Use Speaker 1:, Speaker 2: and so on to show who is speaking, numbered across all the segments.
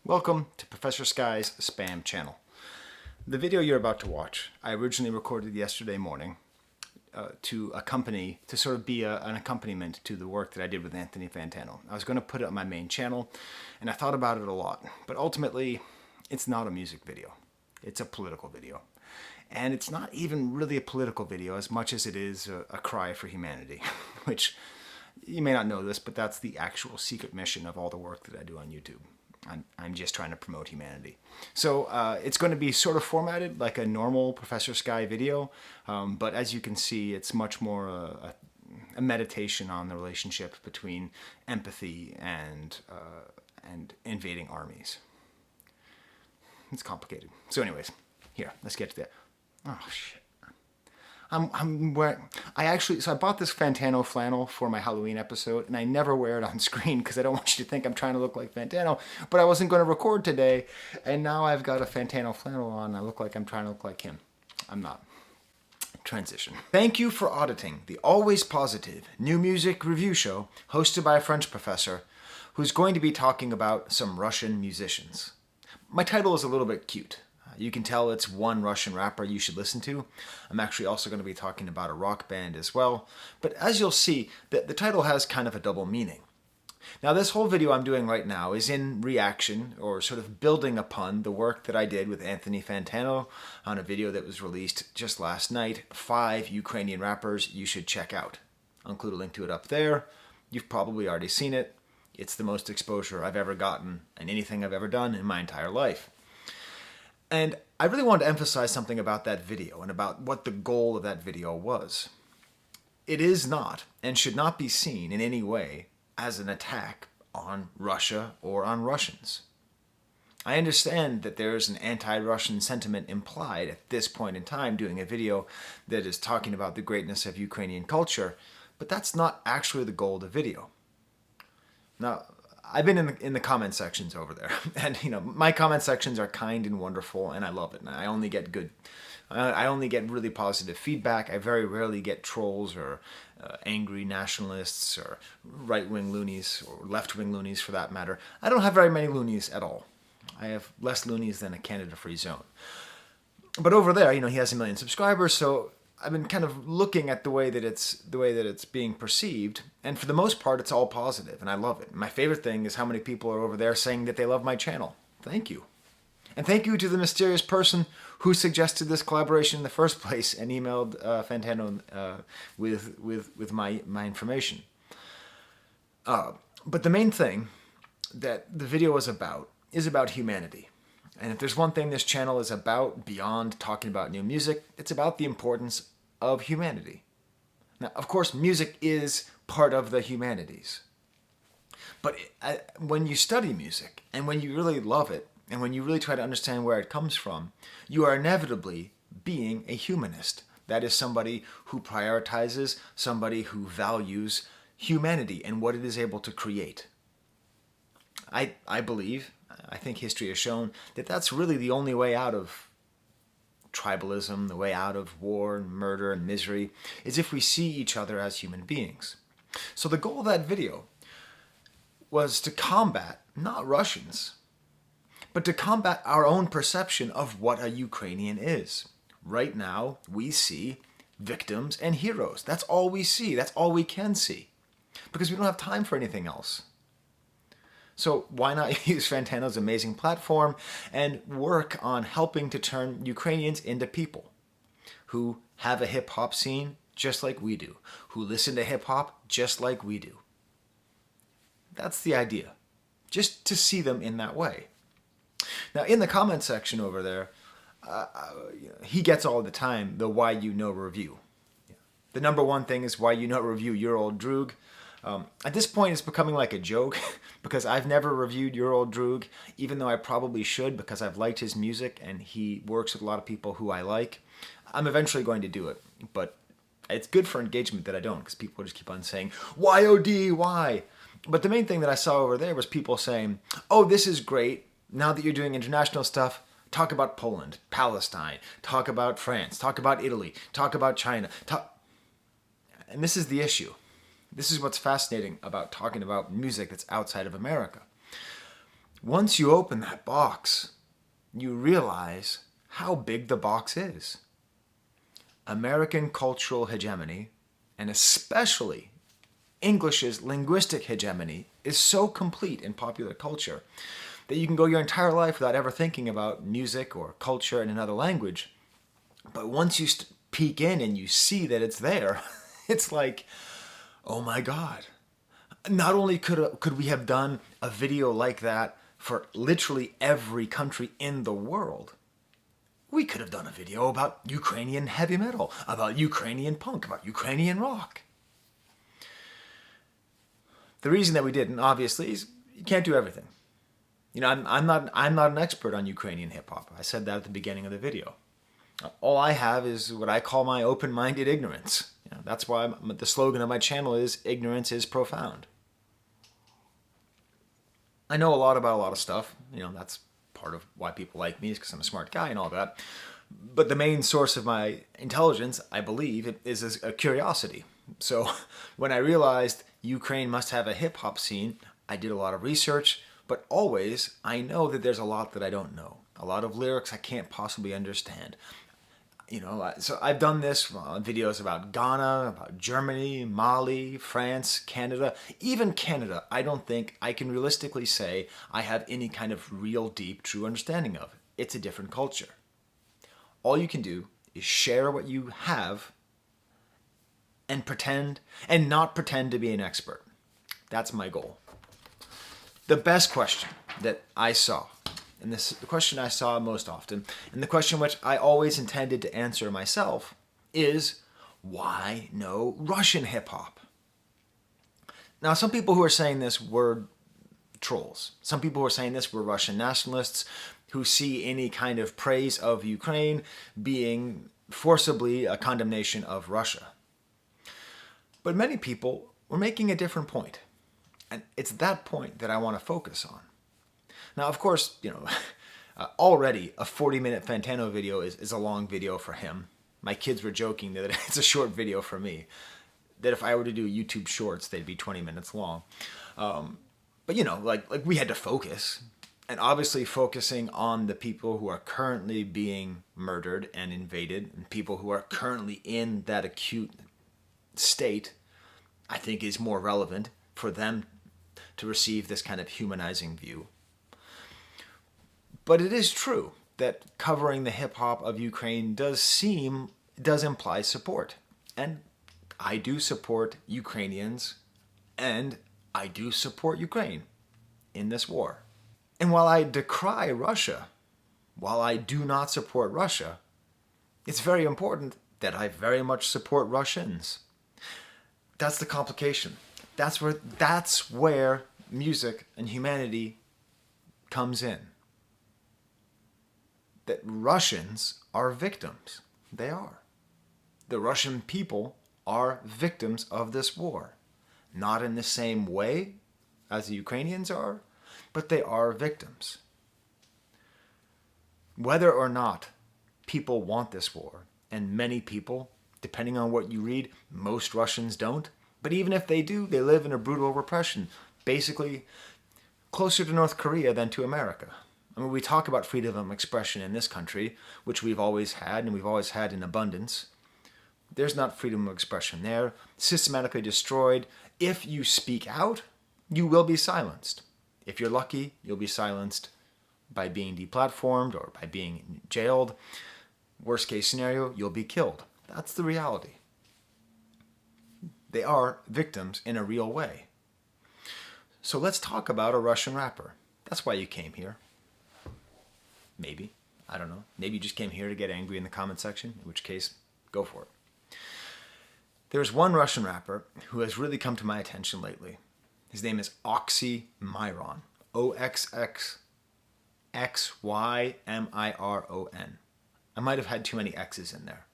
Speaker 1: Welcome to Professor Sky's Spam channel. The video you're about to watch, I originally recorded yesterday morning to sort of be an accompaniment to the work that I did with Anthony Fantano. I was going to put it on my main channel, and I thought about it a lot, but ultimately it's not a music video. It's a political video. And it's not even really a political video as much as it is a cry for humanity, which you may not know this, but that's the actual secret mission of all the work that I do on YouTube. I'm just trying to promote humanity. So it's going to be sort of formatted like a normal Professor Sky video, but as you can see, it's much more a meditation on the relationship between empathy and invading armies. It's complicated. So anyways, here, let's get to that. Oh, shit. So I bought this Fantano flannel for my Halloween episode, and I never wear it on screen because I don't want you to think I'm trying to look like Fantano, but I wasn't going to record today, and now I've got a Fantano flannel on. I look like I'm trying to look like him. I'm not. Transition. Thank you for auditing the always positive new music review show hosted by a French professor who's going to be talking about some Russian musicians. My title is a little bit cute. You can tell it's one Russian rapper you should listen to. I'm actually also going to be talking about a rock band as well. But as you'll see, the title has kind of a double meaning. Now, this whole video I'm doing right now is in reaction, or sort of building upon, the work that I did with Anthony Fantano on a video that was released just last night, 5 Ukrainian rappers you should check out. I'll include a link to it up there. You've probably already seen it. It's the most exposure I've ever gotten in anything I've ever done in my entire life. And I really wanted to emphasize something about that video and about what the goal of that video was. It is not, and should not be seen in any way, as an attack on Russia or on Russians. I understand that there's an anti-Russian sentiment implied at this point in time doing a video that is talking about the greatness of Ukrainian culture, but that's not actually the goal of the video. Now, I've been in the comment sections over there, and my comment sections are kind and wonderful, and I love it. And I only get really positive feedback. I very rarely get trolls or angry nationalists or right-wing loonies or left-wing loonies for that matter. I don't have very many loonies at all. I have less loonies than a Canada-free zone. But over there, he has 1 million subscribers, so I've been kind of looking at the way that it's being perceived, and for the most part, it's all positive, and I love it. My favorite thing is how many people are over there saying that they love my channel. Thank you. And thank you to the mysterious person who suggested this collaboration in the first place and emailed Fantano with my information. But the main thing that the video is about humanity. And if there's one thing this channel is about beyond talking about new music, it's about the importance of humanity. Now, of course, music is part of the humanities. But when you study music, and when you really love it, and when you really try to understand where it comes from, you are inevitably being a humanist. That is somebody who prioritizes, somebody who values humanity and what it is able to create. I believe, I think history has shown that that's really the only way out of tribalism, the way out of war and murder and misery, is if we see each other as human beings. So the goal of that video was to combat, not Russians, but to combat our own perception of what a Ukrainian is. Right now, we see victims and heroes. That's all we see. That's all we can see. Because we don't have time for anything else. So why not use Fantano's amazing platform and work on helping to turn Ukrainians into people who have a hip-hop scene just like we do, who listen to hip-hop just like we do. That's the idea, just to see them in that way. Now, in the comment section over there, he gets all the time the why you know review. The number one thing is why you know review your old droog. At this point, it's becoming like a joke because I've never reviewed Your Old Droog, even though I probably should because I've liked his music and he works with a lot of people who I like. I'm eventually going to do it, but it's good for engagement that I don't because people just keep on saying, YOD, why? But the main thing that I saw over there was people saying, oh, this is great. Now that you're doing international stuff, talk about Poland, Palestine, talk about France, talk about Italy, talk about China. And this is the issue. This is what's fascinating about talking about music that's outside of America. Once you open that box, you realize how big the box is. American cultural hegemony, and especially English's linguistic hegemony, is so complete in popular culture that you can go your entire life without ever thinking about music or culture in another language. But once you peek in and you see that it's there, it's like, oh my God. Not only could we have done a video like that for literally every country in the world, we could have done a video about Ukrainian heavy metal, about Ukrainian punk, about Ukrainian rock. The reason that we didn't, obviously, is you can't do everything. You know, I'm not an expert on Ukrainian hip hop. I said that at the beginning of the video. All I have is what I call my open-minded ignorance. You know, that's why the slogan of my channel is "Ignorance is profound." I know a lot about a lot of stuff. You know, that's part of why people like me, is because I'm a smart guy and all that. But the main source of my intelligence, I believe, is a curiosity. So when I realized Ukraine must have a hip-hop scene, I did a lot of research, but always I know that there's a lot that I don't know. A lot of lyrics I can't possibly understand. You know, so I've done this videos about Ghana, about Germany, Mali, France, Canada. Even Canada, I don't think I can realistically say I have any kind of real, deep, true understanding of. It's a different culture. All you can do is share what you have and not pretend to be an expert. That's my goal. The best question that I saw, and this is the question I saw most often, and the question which I always intended to answer myself, is why no Russian hip-hop? Now, some people who are saying this were trolls. Some people who are saying this were Russian nationalists who see any kind of praise of Ukraine being forcibly a condemnation of Russia. But many people were making a different point. And it's that point that I want to focus on. Now, of course, you know, already a 40-minute Fantano video is a long video for him. My kids were joking that it's a short video for me. That if I were to do YouTube shorts, they'd be 20 minutes long. But you know, like we had to focus. And obviously focusing on the people who are currently being murdered and invaded, and people who are currently in that acute state, I think is more relevant for them to receive this kind of humanizing view. But it is true that covering the hip-hop of Ukraine does imply support. And I do support Ukrainians, and I do support Ukraine in this war. And while I decry Russia, while I do not support Russia, it's very important that I very much support Russians. That's the complication. That's where music and humanity comes in. That Russians are victims. They are. The Russian people are victims of this war. Not in the same way as the Ukrainians are, but they are victims. Whether or not people want this war, and many people, depending on what you read, most Russians don't, but even if they do, they live in a brutal repression, basically closer to North Korea than to America. I mean, we talk about freedom of expression in this country, which we've always had, and we've always had in abundance. There's not freedom of expression there. Systematically destroyed. If you speak out, you will be silenced. If you're lucky, you'll be silenced by being deplatformed or by being jailed. Worst case scenario, you'll be killed. That's the reality. They are victims in a real way. So let's talk about a Russian rapper. That's why you came here. Maybe. I don't know. Maybe you just came here to get angry in the comment section, in which case, go for it. There's one Russian rapper who has really come to my attention lately. His name is Oxxymiron. Oxxymiron. I might have had too many X's in there.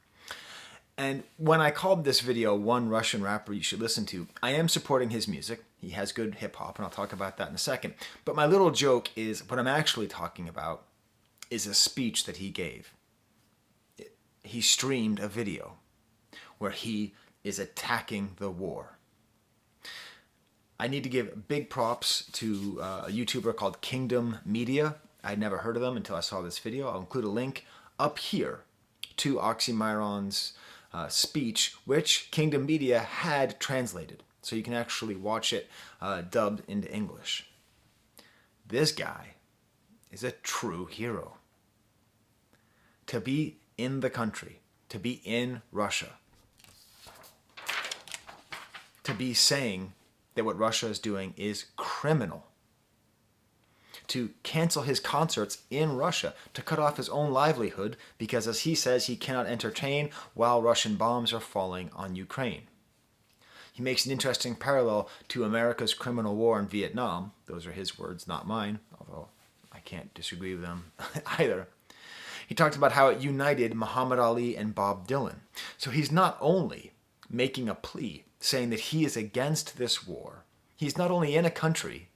Speaker 1: And when I called this video One Russian Rapper You Should Listen To, I am supporting his music. He has good hip-hop, and I'll talk about that in a second. But my little joke is, what I'm actually talking about is a speech that he gave. He streamed a video where he is attacking the war. I need to give big props to a YouTuber called Kingdom Media. I'd never heard of them until I saw this video. I'll include a link up here to Oxxxymiron's speech, which Kingdom Media had translated. So you can actually watch it dubbed into English. This guy is a true hero. To be in the country, to be in Russia, to be saying that what Russia is doing is criminal, to cancel his concerts in Russia, to cut off his own livelihood because, as he says, he cannot entertain while Russian bombs are falling on Ukraine. He makes an interesting parallel to America's criminal war in Vietnam. Those are his words, not mine, although I can't disagree with them either. He talked about how it united Muhammad Ali and Bob Dylan. So he's not only making a plea saying that he is against this war, he's not only in a country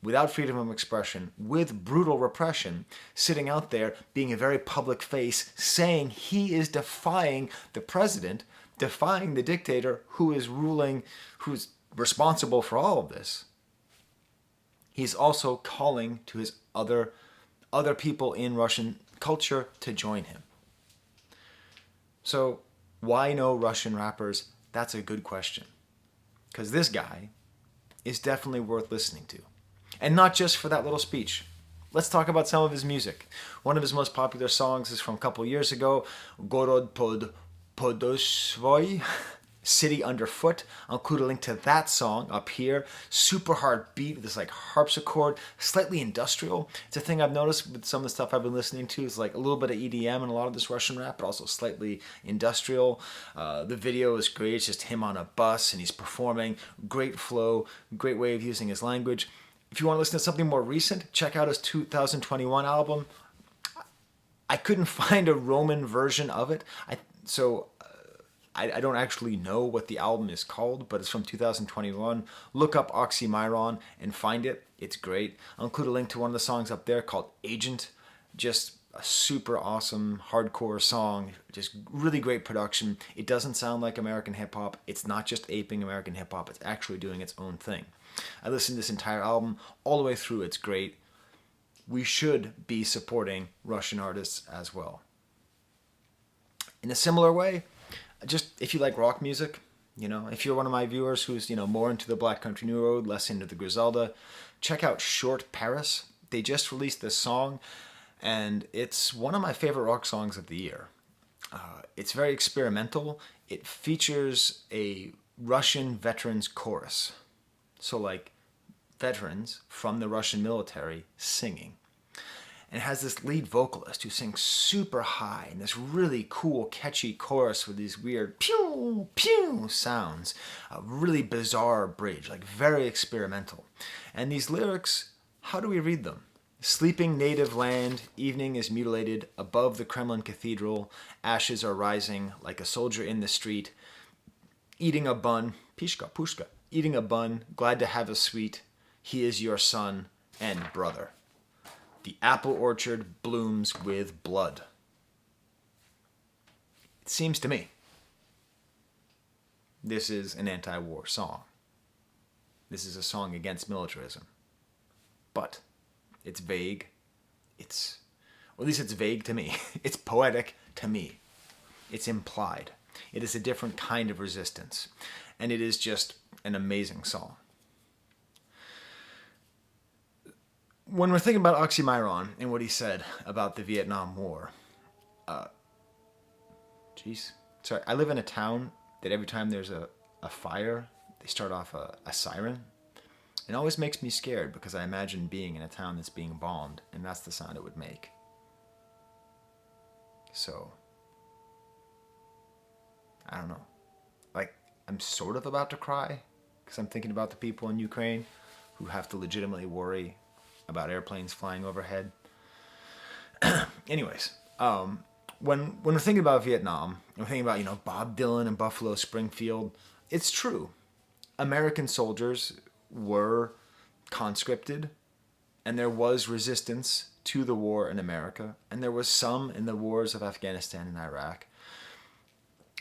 Speaker 1: without freedom of expression, with brutal repression, sitting out there being a very public face, saying he is defying the president, defying the dictator who is ruling, who's responsible for all of this. He's also calling to his other people in Russian culture to join him. So why no Russian rappers? That's a good question. Because this guy is definitely worth listening to. And not just for that little speech. Let's talk about some of his music. One of his most popular songs is from a couple years ago, Gorod pod Podosvoy, City Underfoot. I'll include a link to that song up here. Super hard beat with this like harpsichord, slightly industrial. It's a thing I've noticed with some of the stuff I've been listening to. It's like a little bit of EDM and a lot of this Russian rap, but also slightly industrial. The video is great. It's just him on a bus and he's performing. Great flow, great way of using his language. If you want to listen to something more recent, check out his 2021 album. I couldn't find a Roman version of it, I don't actually know what the album is called, but it's from 2021. Look up Oxxxymiron and find it. It's great. I'll include a link to one of the songs up there called Agent. Just a super awesome hardcore song. Just really great production. It doesn't sound like American hip-hop. It's not just aping American hip-hop. It's actually doing its own thing. I listened to this entire album all the way through. It's great. We should be supporting Russian artists as well. In a similar way, just if you like rock music, if you're one of my viewers who's, more into the Black Country New Road, less into the Griselda, check out Shortparis. They just released this song, and it's one of my favorite rock songs of the year. It's very experimental. It features a Russian veterans chorus. So like veterans from the Russian military singing. And it has this lead vocalist who sings super high in this really cool, catchy chorus with these weird pew, pew sounds. A really bizarre bridge, like very experimental. And these lyrics, how do we read them? Sleeping native land, evening is mutilated, above the Kremlin cathedral, ashes are rising like a soldier in the street, eating a bun, pishka, pushka, eating a bun, glad to have a sweet, he is your son and brother. The apple orchard blooms with blood. It seems to me this is an anti-war song. This is a song against militarism. But it's vague. Or at least it's vague to me. It's poetic to me. It's implied. It is a different kind of resistance. And it is just an amazing song. When we're thinking about Oxxxymiron and what he said about the Vietnam War, I live in a town that every time there's a fire, they start off a siren. It always makes me scared because I imagine being in a town that's being bombed, and that's the sound it would make. So, I don't know. Like, I'm sort of about to cry because I'm thinking about the people in Ukraine who have to legitimately worry about airplanes flying overhead. Anyways, when we're thinking about Vietnam, and we're thinking about, Bob Dylan and Buffalo Springfield, it's true. American soldiers were conscripted, and there was resistance to the war in America, and there was some in the wars of Afghanistan and Iraq.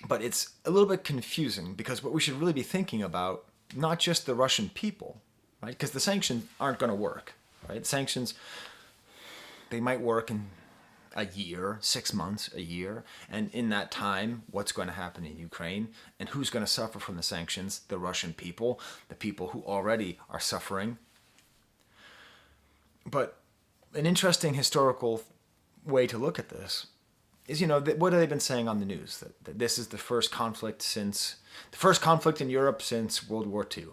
Speaker 1: But it's a little bit confusing because what we should really be thinking about, not just the Russian people, right? Because the sanctions aren't going to work, right? Sanctions, they might work in a year, 6 months, a year. And in that time, what's going to happen in Ukraine? And who's going to suffer from the sanctions? The Russian people, the people who already are suffering. But an interesting historical way to look at this is, what have they been saying on the news? That this is the first conflict in Europe since World War II.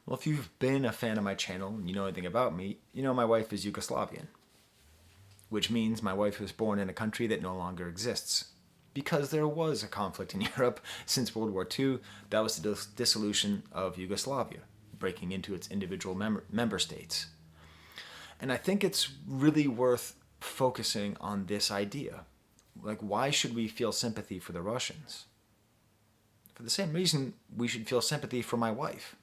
Speaker 1: Well, if you've been a fan of my channel and you know anything about me, you know my wife is Yugoslavian, which means my wife was born in a country that no longer exists. Because there was a conflict in Europe since World War II, that was the dissolution of Yugoslavia, breaking into its individual member states. And I think it's really worth focusing on this idea. Like, why should we feel sympathy for the Russians? For the same reason we should feel sympathy for my wife,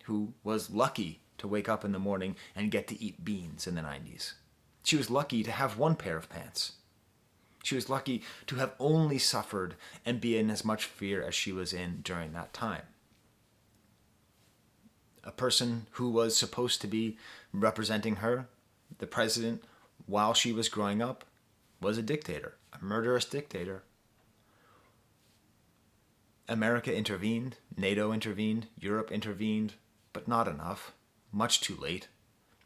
Speaker 1: who was lucky to wake up in the morning and get to eat beans in the 90s. She was lucky to have one pair of pants. She was lucky to have only suffered and be in as much fear as she was in during that time. A person who was supposed to be representing her, the president, while she was growing up, was a dictator, a murderous dictator. America intervened, NATO intervened, Europe intervened, but not enough, much too late.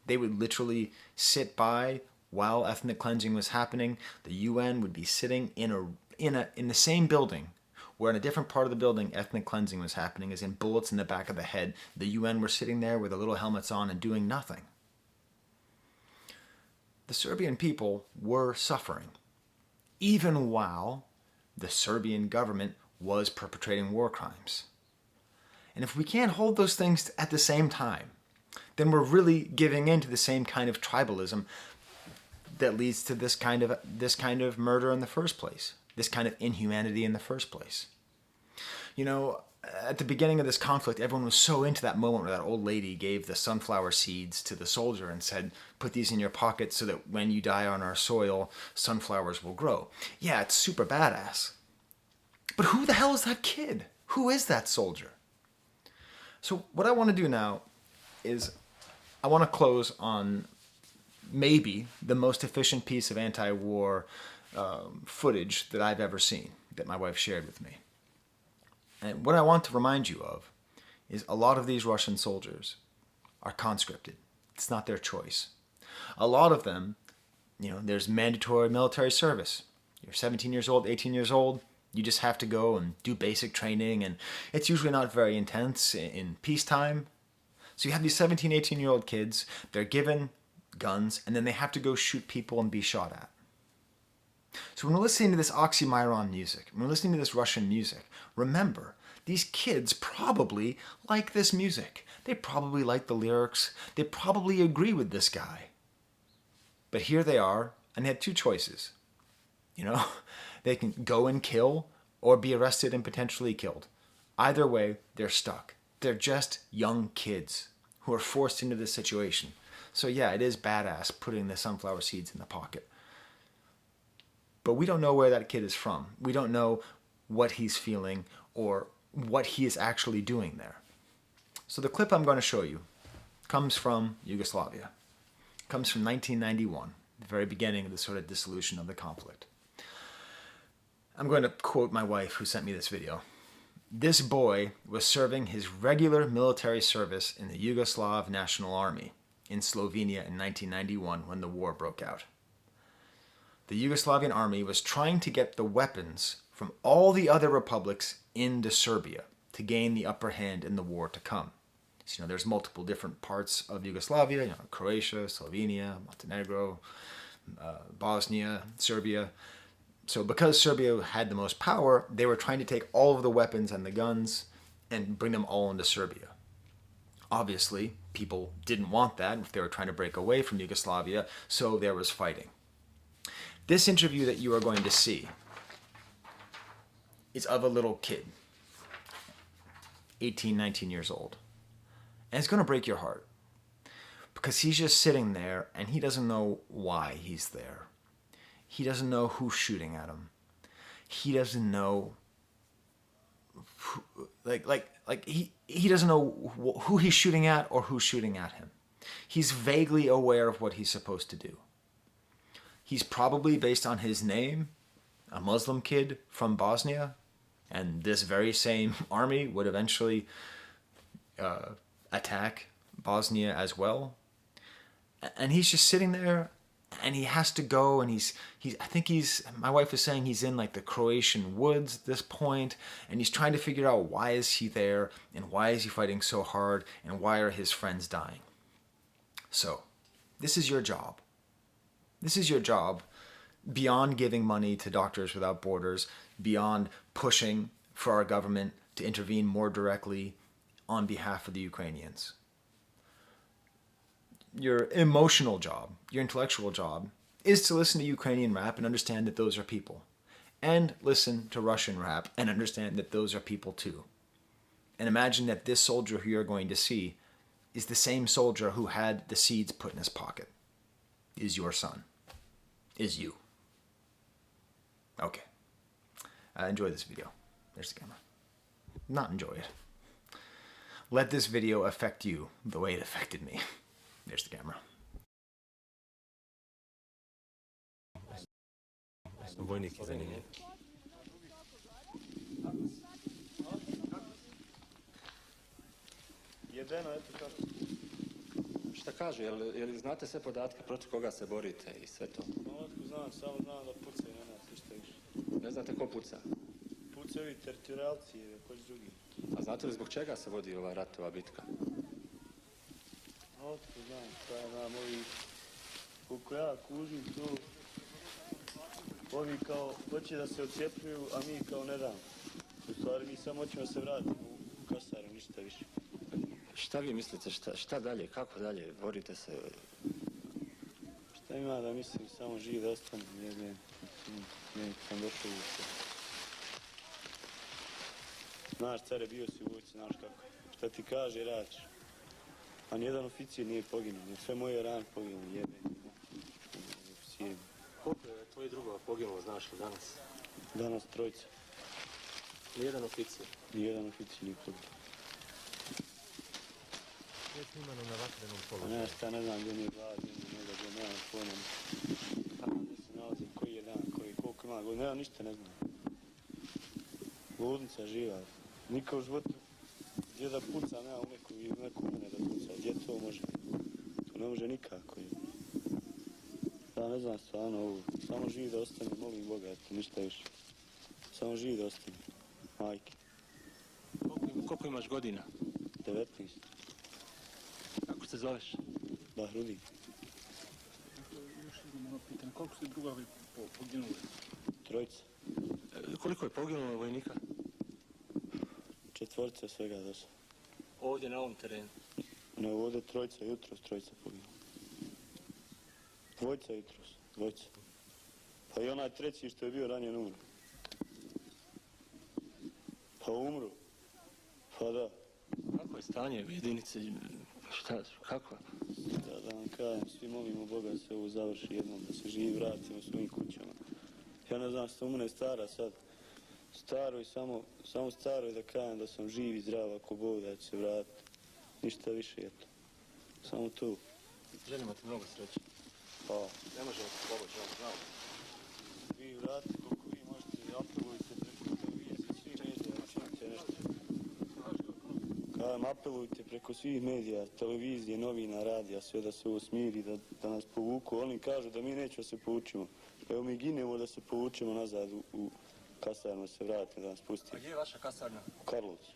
Speaker 1: They would literally sit by while ethnic cleansing was happening. The UN would be sitting in the same building, where in a different part of the building ethnic cleansing was happening, as in bullets in the back of the head. The UN were sitting there with their little helmets on and doing nothing. The Serbian people were suffering, even while the Serbian government was perpetrating war crimes. And if we can't hold those things at the same time, then we're really giving in to the same kind of tribalism that leads to this kind of murder in the first place, this kind of inhumanity in the first place. At the beginning of this conflict, everyone was so into that moment where that old lady gave the sunflower seeds to the soldier and said, put these in your pocket so that when you die on our soil, sunflowers will grow. Yeah, it's super badass. But who the hell is that kid? Who is that soldier? So what I want to do now is I want to close on maybe the most efficient piece of anti-war footage that I've ever seen, that my wife shared with me. And what I want to remind you of is a lot of these Russian soldiers are conscripted. It's not their choice. A lot of them, there's mandatory military service. You're 17 years old, 18 years old, you just have to go and do basic training, and it's usually not very intense in peacetime. So you have these 17, 18-year-old kids, they're given guns, and then they have to go shoot people and be shot at. So when we're listening to this Oxxxymiron music, when we're listening to this Russian music, remember, these kids probably like this music. They probably like the lyrics. They probably agree with this guy. But here they are, and they had two choices. They can go and kill or be arrested and potentially killed. Either way, they're stuck. They're just young kids who are forced into this situation. So yeah, it is badass putting the sunflower seeds in the pocket. But we don't know where that kid is from. We don't know what he's feeling or what he is actually doing there. So the clip I'm going to show you comes from Yugoslavia. It comes from 1991, the very beginning of the sort of dissolution of the conflict. I'm going to quote my wife who sent me this video. This boy was serving his regular military service in the Yugoslav National Army in Slovenia in 1991 when the war broke out. The Yugoslavian army was trying to get the weapons from all the other republics into Serbia to gain the upper hand in the war to come. So, there's multiple different parts of Yugoslavia, Croatia, Slovenia, Montenegro, Bosnia, Serbia. So because Serbia had the most power, they were trying to take all of the weapons and the guns and bring them all into Serbia. Obviously, people didn't want that if they were trying to break away from Yugoslavia, so there was fighting. This interview that you are going to see is of a little kid, 18, 19 years old. And it's going to break your heart because he's just sitting there and he doesn't know why he's there. He doesn't know who's shooting at him. He doesn't know he doesn't know who he's shooting at or who's shooting at him. He's vaguely aware of what he's supposed to do. He's probably, based on his name, a Muslim kid from Bosnia, and this very same army would eventually attack Bosnia as well. And he's just sitting there, and he has to go, and my wife is saying he's in like the Croatian woods at this point, and he's trying to figure out why is he there, and why is he fighting so hard, and why are his friends dying. So, this is your job. This is your job, beyond giving money to Doctors Without Borders, beyond pushing for our government to intervene more directly on behalf of the Ukrainians. Your emotional job, your intellectual job, is to listen to Ukrainian rap and understand that those are people. And listen to Russian rap and understand that those are people too. And imagine that this soldier who you're going to see is the same soldier who had the seeds put in his pocket. Is your son. Is you. Okay. Enjoy this video. There's the camera. Not enjoy it. Let this video affect you the way it affected me. There's the camera.
Speaker 2: Vojnik je zanimljiv.
Speaker 3: Jedeno, eto kako.
Speaker 2: Šta kaže, jel znate sve podatke protiv koga se borite i sve to?
Speaker 3: Otko znam, samo znam da pucaju na nas, ništa više.
Speaker 2: Ne znate ko puca?
Speaker 3: Pucaju ovi teritorijalci, koji drugi.
Speaker 2: A znate li zbog čega se vodi ova rat, ova bitka?
Speaker 3: Otko znam, šta ja znam, ovi, koliko ja kužim tu, ovi kao hoće da se odcijepljuju, a mi kao ne dam. U stvari mi samo hoćemo se vratiti u kasaru, ništa više.
Speaker 2: Šta vi mislite, šta dalje, kako dalje, borite se?
Speaker 3: Šta ima da mislim, samo živ da ostanem, ne sam došao u sve. Znaš, care, bio si u vojci, znaš kako. Šta ti kaže, rač. A nijedan oficir nije poginuo, sve moje rane poginuo, jebeni. Oficirima.
Speaker 2: Koliko je tvoji drugova poginulo, znaš li danas?
Speaker 3: Danas trojica.
Speaker 2: Nijedan oficir?
Speaker 3: Nijedan oficir nije poginuo.
Speaker 2: Je snimano na vatrenom
Speaker 3: Pa
Speaker 2: položaju.
Speaker 3: ne, šta ne znam gdje mi je glad, gdje mi je noga, gdje nemam pojma. Kako gdje se nalazi, koji je dan, koliko ima godina, nema ništa ne znam. Ludnica živa. Niko u životu gdje da puca, nema u neku mene da puca. Gdje to može? To ne može nikako. Ja ne znam stvarno ovo. Samo živi da ostane, molim Boga, eto, ništa više. Samo živi da ostane. Majke.
Speaker 2: Koliko imaš godina?
Speaker 3: 19.
Speaker 2: Kako se zoveš?
Speaker 3: Da, Rudi.
Speaker 4: Još jedno pitanje, koliko ste drugovi poginuli?
Speaker 3: Trojica.
Speaker 2: Koliko je poginulo vojnika?
Speaker 3: 4 svega do sada.
Speaker 2: Ovdje na ovom terenu.
Speaker 3: Ne, ovdje trojica, jutros trojica poginula. Dvojica jutros, dvojica. Pa i onaj treći što je bio ranjen umro. Pa umro. Pa da.
Speaker 2: Kako je stanje u jedinici? Kako?
Speaker 3: Da vam kažem, svi molimo Boga da se ovo završi jednom, da se živi vratimo svojim kućama. Ja ne znam što umre stara sad. Staro i samo staro je da kažem da sam živ i zdrav ako Bog da će se vratiti. Ništa više je to. Samo to.
Speaker 2: Želimo ti mnogo sreće.
Speaker 3: Pa.
Speaker 2: Ne možemo ti pomoći, ja znam.
Speaker 3: Vi vratite koliko vi možete, apelujte preko televizije, svih medija, učinite nešto. Kažem, apelujte preko svih medija, televizije, novina, radija, sve da se ovo smiri, da nas povuku. Oni kažu da mi nećemo se povučimo. Evo mi ginemo da se povučemo nazad u kasarnu, da se vratimo, da nas pustimo.
Speaker 2: A gdje je vaša kasarna?
Speaker 3: U Karlovcu.